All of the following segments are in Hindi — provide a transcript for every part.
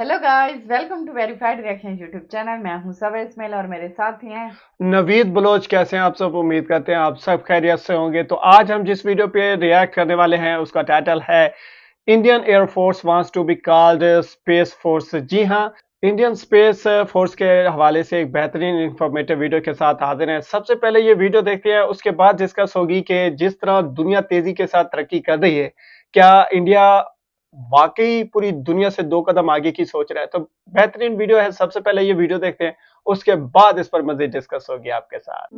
Hello guys, welcome to verified reaction YouTube channel. मैं हूं सबर इस्माइल और मेरे साथ ही हैं नवीद बलोच। कैसे हैं आप सब? उम्मीद करते हैं आप सब खैरियत से होंगे। तो आज हम जिस वीडियो पे रिएक्ट करने वाले हैं उसका टाइटल है Indian air force wants to be called space force. जी हाँ, इंडियन स्पेस फोर्स के हवाले से एक बेहतरीन इंफॉर्मेटिव वीडियो के साथ हाजिर हैं। सबसे पहले ये वीडियो देखते हैं, उसके बाद डिस्कस होगी कि जिस तरह दुनिया तेजी के साथ तरक्की कर रही है, क्या इंडिया वाकई पूरी दुनिया से दो कदम आगे की सोच रहा है। तो बेहतरीन वीडियो है। सबसे पहले ये वीडियो देखते हैं, उसके बाद इस पर मजीद डिस्कस होगी आपके साथ।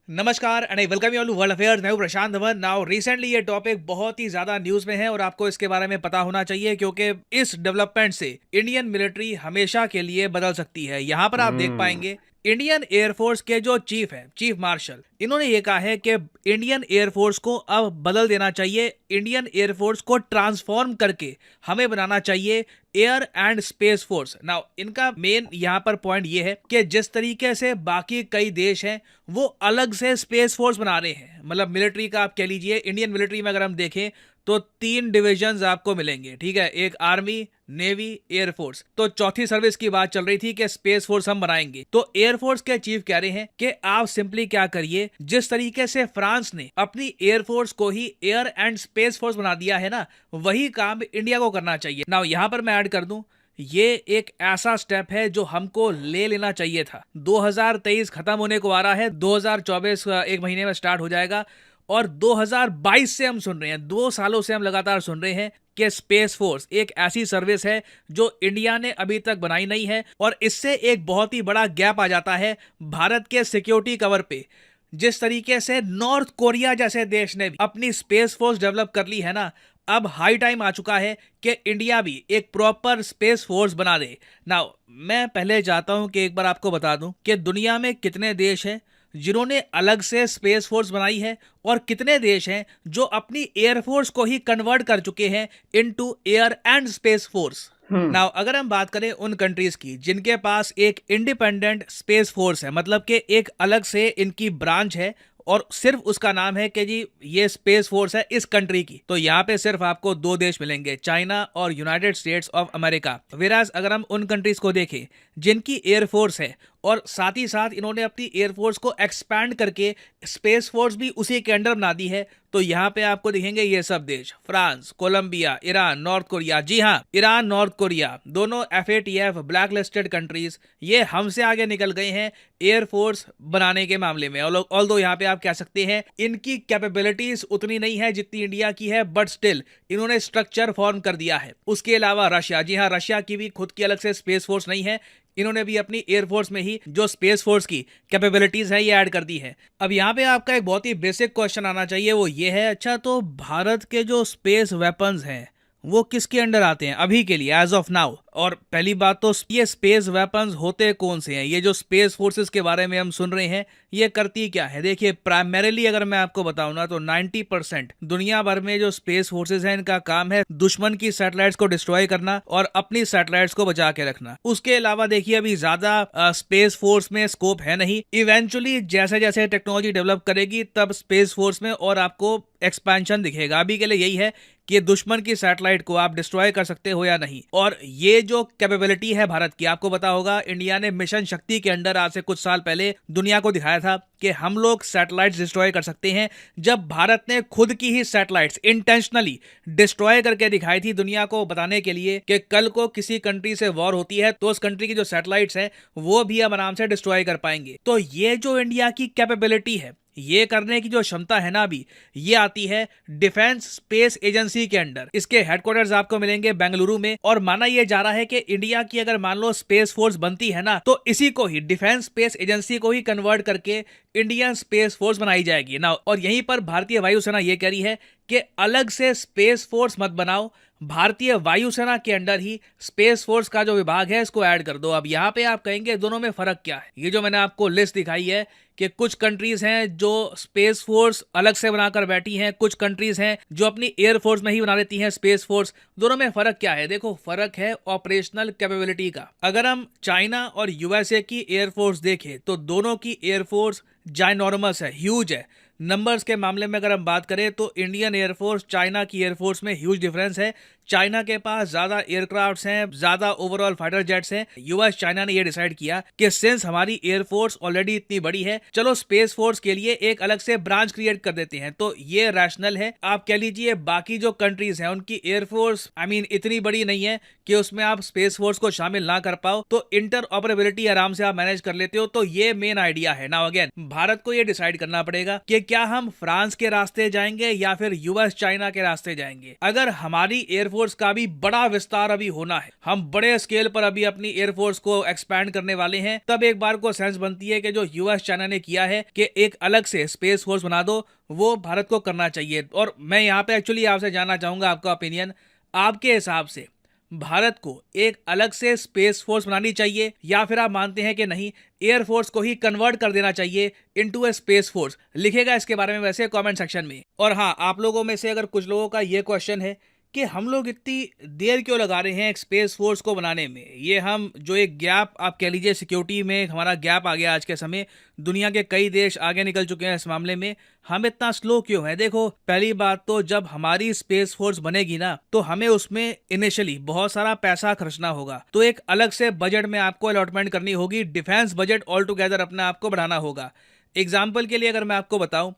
नमस्कार and I welcome you all to world affairs. मैं हूं प्रशांत धवन। नाउ रिसेंटली ये टॉपिक बहुत ही ज्यादा न्यूज में है और आपको इसके बारे में पता होना चाहिए क्योंकि इस डेवलपमेंट से इंडियन मिलिट्री हमेशा के लिए बदल सकती है। यहां पर आप देख हम्म। पाएंगे इंडियन एयरफोर्स के जो चीफ है, चीफ मार्शल, इन्होंने ये कहा है कि इंडियन एयरफोर्स को अब बदल देना चाहिए। इंडियन एयरफोर्स को ट्रांसफॉर्म करके हमें बनाना चाहिए air and space force. Now इनका मेन यहाँ पर पॉइंट ये है कि जिस तरीके से बाकी कई देश हैं वो अलग से स्पेस फोर्स बना रहे हैं, मतलब मिलिट्री का आप कह लीजिए। इंडियन मिलिट्री में अगर हम देखें तो 3 डिविजन्स आपको मिलेंगे, ठीक है। एक आर्मी, नेवी, एयरफोर्स। तो चौथी सर्विस की बात चल रही थी कि स्पेस फोर्स हम बनाएंगे। तो एयरफोर्स के चीफ कह रहे हैं कि आप सिंपली क्या करिए, जिस तरीके से फ्रांस ने अपनी एयरफोर्स को ही एयर एंड स्पेस फोर्स बना दिया है ना, वही काम इंडिया को करना चाहिए। नाउ यहां पर मैं ऐड कर दूं, ये एक ऐसा स्टेप है जो हमको ले लेना चाहिए था। 2023 खत्म होने को आ रहा है, 2024 एक महीने में स्टार्ट हो जाएगा और 2022 से हम सुन रहे हैं, 2 सालों से हम लगातार सुन रहे हैं कि स्पेस फोर्स एक ऐसी सर्विस है जो इंडिया ने अभी तक बनाई नहीं है और इससे एक बहुत ही बड़ा गैप आ जाता है भारत के सिक्योरिटी कवर पे। जिस तरीके से नॉर्थ कोरिया जैसे देश ने भी अपनी स्पेस फोर्स डेवलप कर ली है ना, अब हाई टाइम आ चुका है कि इंडिया भी एक प्रॉपर स्पेस फोर्स बना दे। नाउ मैं पहले चाहता हूं कि एक बार आपको बता दूं कि दुनिया में कितने देश हैं जिन्होंने अलग से स्पेस फोर्स बनाई है और कितने देश हैं जो अपनी एयरफोर्स को ही कन्वर्ट कर चुके हैं into air and space force. Now अगर हम बात करें उन कंट्रीज की जिनके पास एक इंडिपेंडेंट स्पेस फोर्स है, मतलब कि एक अलग से इनकी ब्रांच है और सिर्फ उसका नाम है कि जी ये स्पेस फोर्स है इस कंट्री की, तो यहाँ पे सिर्फ आपको 2 देश मिलेंगे, चाइना और यूनाइटेड स्टेट्स ऑफ अमेरिका। वेराज अगर हम उन कंट्रीज को देखें जिनकी एयरफोर्स है और साथ ही साथ इन्होंने अपनी एयरफोर्स को एक्सपैंड करके स्पेस फोर्स भी उसी के अंडर बना दी है, तो यहाँ पे आपको दिखेंगे ये सब देश, France, Colombia, Iran, North Korea. जी हाँ, ईरान, नॉर्थ कोरिया दोनों FATF ब्लैक लिस्टेड कंट्रीज, ये हमसे आगे निकल गए हैं एयरफोर्स बनाने के मामले में। ऑल्दो यहाँ पे आप कह सकते हैं इनकी कैपेबिलिटीज उतनी नहीं है जितनी इंडिया की है, बट स्टिल इन्होंने स्ट्रक्चर फॉर्म कर दिया है। उसके अलावा रशिया, जी हाँ, रशिया की भी खुद की अलग से स्पेस फोर्स नहीं है, इन्होंने भी अपनी एयरफोर्स में ही जो स्पेस फोर्स की कैपेबिलिटीज है ये ऐड कर दी है। अब यहाँ पे आपका एक बहुत ही बेसिक क्वेश्चन आना चाहिए, वो ये है, अच्छा तो भारत के जो स्पेस वेपन्स हैं वो किसके अंडर आते हैं अभी के लिए, एज ऑफ नाउ? और पहली बात तो ये स्पेस वेपन्स होते कौन से हैं? ये जो स्पेस फोर्सेस के बारे में हम सुन रहे हैं ये करती क्या है? देखिए प्राइमरीली अगर मैं आपको बताऊं ना तो 90% दुनिया भर में जो स्पेस फोर्सेस हैं इनका काम है दुश्मन की सैटेलाइट्स को डिस्ट्रॉय करना और अपनी सैटेलाइट्स को बचा के रखना। उसके अलावा देखिए अभी ज्यादा स्पेस फोर्स में स्कोप है नहीं। इवेंचुअली जैसे जैसे टेक्नोलॉजी डेवलप करेगी तब स्पेस फोर्स में और आपको एक्सपेंशन दिखेगा। अभी के लिए यही है कि दुश्मन की सैटेलाइट को आप डिस्ट्रॉय कर सकते हो या नहीं। और ये जो कैपेबिलिटी है भारत की, आपको पता होगा इंडिया ने मिशन शक्ति के अंडर आज से कुछ साल पहले दुनिया को दिखाया था कि हम लोग सैटेलाइट्स डिस्ट्रॉय कर सकते हैं। जब भारत ने खुद की ही सैटेलाइट्स इंटेंशनली डिस्ट्रॉय करके दिखाई थी दुनिया को बताने के लिए कि कल को किसी कंट्री से वॉर होती है तो उस कंट्री की जो सैटेलाइट्स हैं वो भी हम आराम से डिस्ट्रॉय कर पाएंगे। तो ये जो इंडिया की कैपेबिलिटी है, ये करने की जो क्षमता है ना अभी, ये आती है डिफेंस स्पेस एजेंसी के अंडर। इसके हेडक्वार्टर्स आपको मिलेंगे बेंगलुरु में और माना यह जा रहा है कि इंडिया की अगर मान लो स्पेस फोर्स बनती है ना तो इसी को ही डिफेंस स्पेस एजेंसी को ही कन्वर्ट करके इंडियन स्पेस फोर्स बनाई जाएगी ना। और यहीं पर भारतीय वायुसेना ये कह रही है कि अलग से स्पेस फोर्स मत बनाओ, भारतीय वायुसेना के अंडर ही स्पेस फोर्स का जो विभाग है इसको ऐड कर दो। अब यहाँ पे आप कहेंगे दोनों में फर्क क्या है? ये जो मैंने आपको लिस्ट दिखाई है कि कुछ कंट्रीज हैं जो स्पेस फोर्स अलग से बनाकर बैठी हैं, कुछ कंट्रीज हैं जो अपनी एयर फोर्स में ही बना लेती हैं स्पेस फोर्स। दोनों में फर्क क्या है? देखो फर्क है ऑपरेशनल कैपेबिलिटी का। अगर हम चाइना और USA की एयर फोर्स देखें तो दोनों की एयर फोर्स जाइनॉर्मस है, ह्यूज है। नंबर्स के मामले में अगर हम बात करें तो इंडियन एयरफोर्स चाइना की एयरफोर्स में ह्यूज डिफरेंस है। चाइना के पास ज्यादा एयरक्राफ्ट्स हैं, ज्यादा ओवरऑल फाइटर जेट्स हैं। यूएस चाइना ने ये डिसाइड किया कि सिंस हमारी एयरफोर्स ऑलरेडी इतनी बड़ी है, चलो स्पेस फोर्स के लिए एक अलग से ब्रांच क्रिएट कर देते हैं। तो ये रैशनल है। आप कह लीजिए बाकी जो कंट्रीज हैं उनकी एयरफोर्स इतनी बड़ी नहीं है कि उसमें आप स्पेस फोर्स को शामिल ना कर पाओ, तो इंटर ऑपरेबिलिटी आराम से आप मैनेज कर लेते हो। तो ये मेन आइडिया है। नाउ अगेन भारत को ये डिसाइड करना पड़ेगा कि क्या हम फ्रांस के रास्ते जाएंगे या फिर यूएस चाइना के रास्ते जाएंगे। अगर हमारी एयरफोर्स का भी बड़ा विस्तार अभी होना है, हम बड़े स्केल पर अभी अपनी एयरफोर्स को एक्सपैंड करने वाले हैं, तब एक बार को सेंस बनती है कि जो यूएस चाइना ने किया है कि एक अलग से स्पेस फोर्स बना दो, वो भारत को करना चाहिए। और मैं यहाँ पे एक्चुअली आपसे जानना चाहूंगा आपका ओपिनियन। आपके हिसाब से भारत को एक अलग से स्पेस फोर्स बनानी चाहिए या फिर आप मानते हैं कि नहीं, एयरफोर्स को ही कन्वर्ट कर देना चाहिए इनटू ए स्पेस फोर्स? लिखेगा इसके बारे में वैसे कमेंट सेक्शन में। और हाँ, आप लोगों में से अगर कुछ लोगों का ये क्वेश्चन है कि हम लोग इतनी देर क्यों लगा रहे हैं एक स्पेस फोर्स को बनाने में, ये हम जो एक गैप आप कह लीजिए सिक्योरिटी में हमारा गैप आ गया आज के समय, दुनिया के कई देश आगे निकल चुके हैं इस मामले में, हम इतना स्लो क्यों है? देखो, पहली बात तो जब हमारी स्पेस फोर्स बनेगी ना, तो हमें उसमें इनिशियली बहुत सारा पैसा खर्चना होगा। तो एक अलग से बजट में आपको अलॉटमेंट करनी होगी, डिफेंस बजट ऑल टुगेदर अपने आप को बढ़ाना होगा। एग्जाम्पल के लिए अगर मैं आपको बताऊं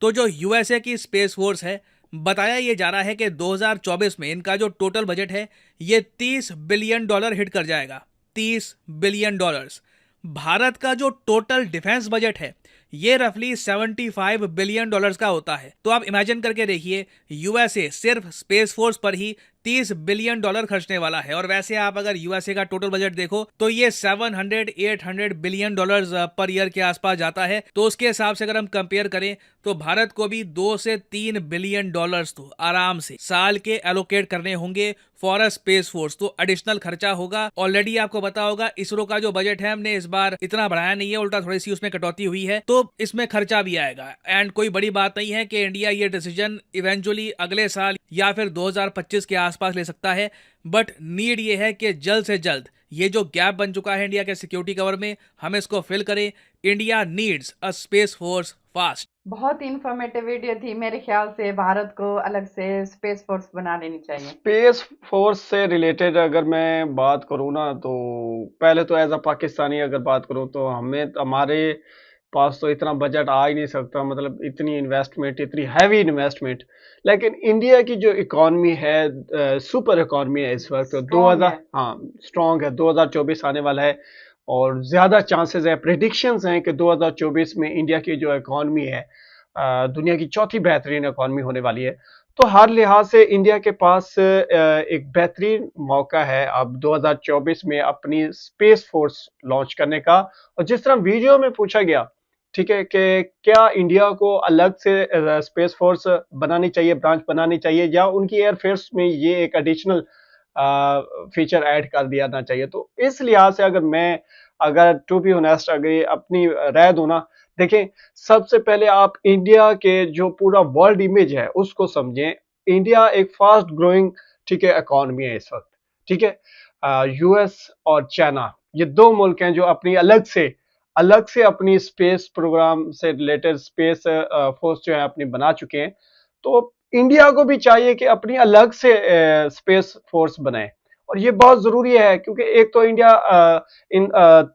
तो जो यूएसए की स्पेस फोर्स है, बताया ये जा रहा है कि 2024 में इनका जो टोटल बजट है ये $30 बिलियन हिट कर जाएगा। $30 बिलियन। भारत का जो टोटल डिफेंस बजट है ये रफली $75 बिलियन का होता है। तो आप इमेजिन करके देखिए, यूएसए सिर्फ स्पेस फोर्स पर ही $30 बिलियन खर्चने वाला है। और वैसे आप अगर यूएसए का टोटल बजट देखो तो ये 700-800 बिलियन डॉलर्स पर ईयर के आसपास जाता है। तो उसके हिसाब से अगर हम कंपेयर करें तो भारत को भी 2 से 3 बिलियन डॉलर्स तो आराम से साल के एलोकेट करने होंगे फॉर अ स्पेस फोर्स। तो एडिशनल खर्चा होगा। ऑलरेडी आपको पता होगा इसरो का जो बजट है हमने इस बार इतना बढ़ाया नहीं है, उल्टा थोड़ी सी उसमें कटौती हुई है, तो इसमें खर्चा भी आएगा। एंड कोई बड़ी बात नहीं है कि इंडिया ये डिसीजन इवेंचुअली अगले साल या फिर 2025 के आसपास ले सकता है। बट नीड ये है कि जल्द से जल्द ये जो गैप बन चुका है इंडिया के सिक्योरिटी कवर में, हम इसको फिल करें। India needs a space force fast. बहुत इंफॉर्मेटिव वीडियो थी। मेरे ख्याल से भारत को अलग से स्पेस फोर्स बना लेनी चाहिए। स्पेस फोर्स से रिलेटेड अगर मैं बात करूँ ना, तो पहले तो एज अ पाकिस्तानी अगर बात करूँ तो हमारे पास तो इतना बजट आ ही नहीं सकता, मतलब इतनी इन्वेस्टमेंट, इतनी हैवी इन्वेस्टमेंट। लेकिन इंडिया की जो इकॉनमी है, सुपर इकॉनमी है इस वक्त, 2000 स्ट्रॉन्ग है। 2024 आने वाला है और ज़्यादा चांसेस है, प्रेडिक्शंस हैं कि 2024 में इंडिया की जो इकॉनमी है दुनिया की चौथी बेहतरीन इकॉनमी होने वाली है। तो हर लिहाज से इंडिया के पास एक बेहतरीन मौका है अब 2024 में अपनी स्पेस फोर्स लॉन्च करने का। और जिस तरह वीडियो में पूछा गया, ठीक है, कि क्या इंडिया को अलग से स्पेस फोर्स बनानी चाहिए, ब्रांच बनानी चाहिए, या उनकी एयरफोर्स में ये एक एडिशनल फीचर ऐड कर दिया ना चाहिए। तो इस लिहाज से अगर टू बी ऑनेस्ट अगर अपनी राय दूं ना, देखें, सबसे पहले आप इंडिया के जो पूरा वर्ल्ड इमेज है उसको समझें। इंडिया एक फास्ट ग्रोइंग, ठीक है, इकॉनमी है इस वक्त, ठीक है। यूएस और चाइना ये दो मुल्क हैं जो अपनी अलग से अपनी स्पेस प्रोग्राम से रिलेटेड स्पेस फोर्स जो है अपनी बना चुके हैं। तो इंडिया को भी चाहिए कि अपनी अलग से स्पेस फोर्स बनाए, और ये बहुत जरूरी है क्योंकि एक तो इंडिया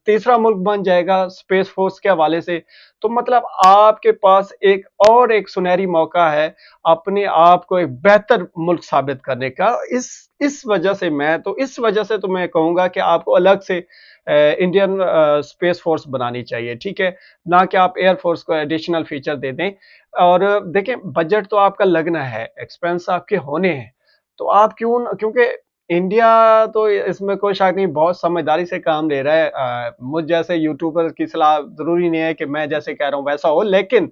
तीसरा मुल्क बन जाएगा स्पेस फोर्स के हवाले से। तो मतलब आपके पास एक सुनहरी मौका है अपने आप को एक बेहतर मुल्क साबित करने का। इस वजह से तो मैं कहूंगा कि आपको अलग से इंडियन स्पेस फोर्स बनानी चाहिए, ठीक है, ना कि आप एयरफोर्स को एडिशनल फीचर दे दें। और देखें, बजट तो आपका लगना है, एक्सपेंस आपके होने हैं, तो आप क्योंकि इंडिया तो इसमें कोई शक नहीं बहुत समझदारी से काम ले रहा है। मुझ जैसे यूट्यूबर की सलाह जरूरी नहीं है कि मैं जैसे कह रहा हूं वैसा हो, लेकिन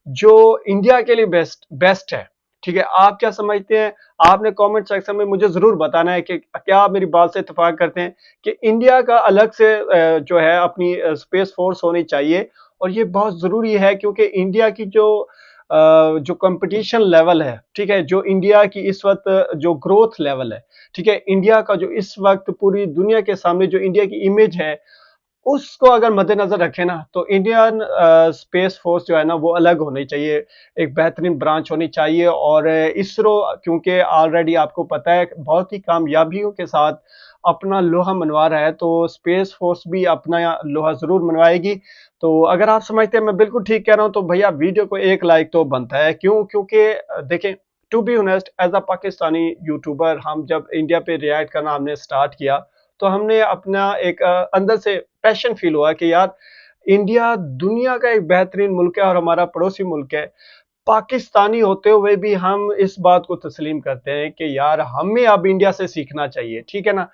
जो इंडिया के लिए बेस्ट है, ठीक है। आप क्या समझते हैं? आपने कमेंट सेक्शन में मुझे जरूर बताना है कि क्या आप मेरी बात से इत्तेफाक करते हैं कि इंडिया का अलग से जो है अपनी स्पेस फोर्स होनी चाहिए। और ये बहुत जरूरी है क्योंकि इंडिया की जो कंपटीशन लेवल है, ठीक है, जो इंडिया की इस वक्त जो ग्रोथ लेवल है, ठीक है, इंडिया का जो इस वक्त पूरी दुनिया के सामने जो इंडिया की इमेज है, उसको अगर मद्देनजर रखें ना तो इंडियन स्पेस फोर्स जो है ना वो अलग होनी चाहिए, एक बेहतरीन ब्रांच होनी चाहिए। और इसरो क्योंकि ऑलरेडी आपको पता है बहुत ही कामयाबियों के साथ अपना लोहा मनवा रहा है, तो स्पेस फोर्स भी अपना लोहा जरूर मनवाएगी। तो अगर आप समझते हैं मैं बिल्कुल ठीक कह रहा हूं तो भैया वीडियो को एक लाइक तो बनता है। क्यों? क्योंकि देखें, to be honest as a Pakistani YouTuber, हम जब इंडिया पे रिएक्ट करना हमने स्टार्ट किया तो हमने अपना एक अंदर से पैशन फील हुआ कि यार इंडिया दुनिया का एक बेहतरीन मुल्क है और हमारा पड़ोसी मुल्क है। पाकिस्तानी होते हुए भी हम इस बात को तस्लीम करते हैं कि यार हमें अब इंडिया से सीखना चाहिए, ठीक है ना।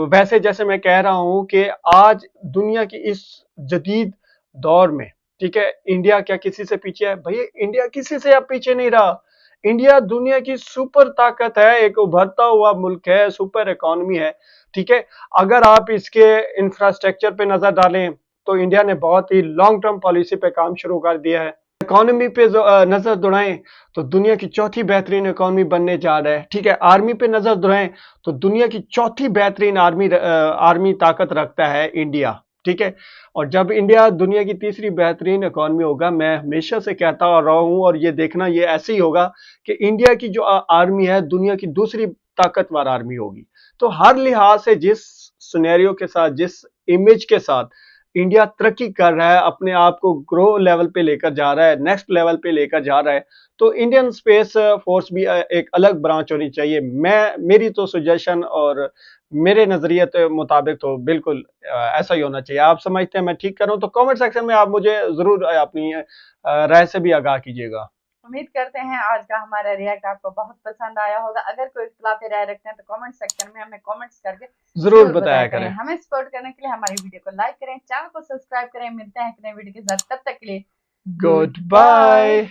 वैसे जैसे मैं कह रहा हूं कि आज दुनिया की इस जदीद दौर में, ठीक है, इंडिया क्या किसी से पीछे है? भैया इंडिया किसी से अब पीछे नहीं रहा। इंडिया दुनिया की सुपर ताकत है, एक उभरता हुआ मुल्क है, सुपर इकोनॉमी है, ठीक है। अगर आप इसके इंफ्रास्ट्रक्चर पे नजर डालें तो इंडिया ने बहुत ही लॉन्ग टर्म पॉलिसी पे काम शुरू कर दिया है। इकोनॉमी पे नजर दौड़ाएं तो दुनिया की चौथी बेहतरीन इकोनॉमी बनने जा रहा है, ठीक है। आर्मी पे नजर दौड़ाएं तो दुनिया की चौथी बेहतरीन आर्मी ताकत रखता है इंडिया, ठीक है। और जब इंडिया दुनिया की तीसरी बेहतरीन इकोनॉमी होगा, मैं हमेशा से कहता रहा हूं और ये देखना ये ऐसे ही होगा कि इंडिया की जो आर्मी है दुनिया की दूसरी ताकतवर आर्मी होगी। तो हर लिहाज से जिस सिनेरियो के साथ, जिस इमेज के साथ इंडिया तरक्की कर रहा है, अपने आप को ग्रो लेवल पे लेकर जा रहा है, नेक्स्ट लेवल पे लेकर जा रहा है, तो इंडियन स्पेस फोर्स भी एक अलग ब्रांच होनी चाहिए। मेरी तो सजेशन और मेरे नजरिए के मुताबिक तो बिल्कुल ऐसा ही होना चाहिए। आप समझते हैं मैं ठीक कर रहा हूं तो कमेंट सेक्शन में आप मुझे जरूर अपनी राय से भी आगाह कीजिएगा। उम्मीद करते हैं आज का हमारा रिएक्ट आपको बहुत पसंद आया होगा। अगर कोई इख्तिलाफी राय रखते हैं तो कमेंट सेक्शन में हमें कमेंट्स करके जरूर बताया करें। हमें सपोर्ट करने के लिए हमारी वीडियो को लाइक करें, चैनल को सब्सक्राइब करें। मिलते हैं एक नए वीडियो के साथ, तब तक के लिए गुड बाय।